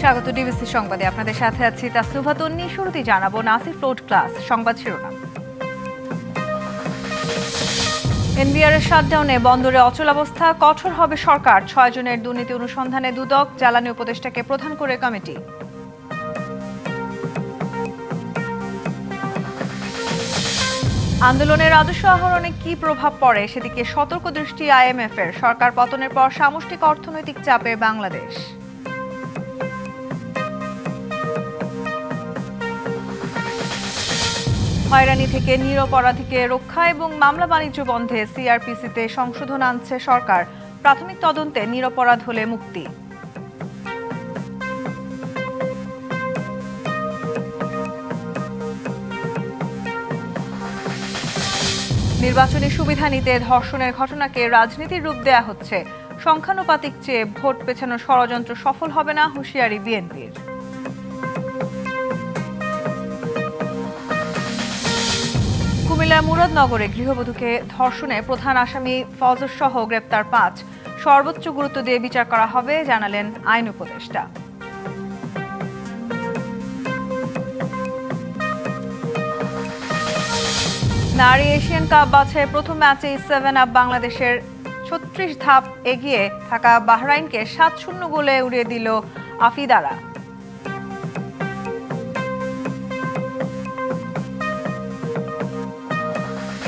স্বাগত ডিবিসি সংবাদে আপনাদের সাথে আছি তাসনুভা তন্নি। শুরুতেই জানাবো নাসিফ রোড ক্লাস সংবাদ শিরোনাম। এনবিআর এর শাটডাউনে বন্দরে অচলাবস্থা, কঠোর হবে সরকার। 6 জনের দুর্নীতি অনুসন্ধানে দুদক, জ্বালানি উপদেষ্টাকে প্রধান করে কমিটি। আন্দোলনের রাজস্ব আহরণে কি প্রভাব পড়ে সেদিকে সতর্ক দৃষ্টি আইএমএফ এর। সরকার পতনের পর সামষ্টিক অর্থনৈতিক চাপে বাংলাদেশ। হয়রানি থেকে নিরপরাধীকে রক্ষা এবং মামলা বাণিজ্য বন্ধে সিআরপিসিতে সংশোধন আনছে সরকার। প্রাথমিক তদন্তে নিরপরাধ হলে মুক্তি। নির্বাচনী সুবিধা নিতে ধর্ষণের ঘটনাকে রাজনীতির রূপ দেয়া হচ্ছে। সংখ্যানুপাতিক চেয়ে ভোট পেছানোর ষড়যন্ত্র সফল হবে না, হুঁশিয়ারি বিএনপির। কুমিল্লার মুরাদনগরে গৃহবধূকে ধর্ষণে প্রধান আসামি ফজর সহ গ্রেপ্তার 5। সর্বোচ্চ গুরুত্ব দিয়ে বিচার করা হবে জানালেন আইন উপদেষ্টা। নারী এশিয়ান কাপ বাছাইয়ের প্রথম ম্যাচে 7 আপ বাংলাদেশের 36 ধাপ এগিয়ে থাকা বাহরাইনকে 7-0 গোলে উড়িয়ে দিল আফিদারা।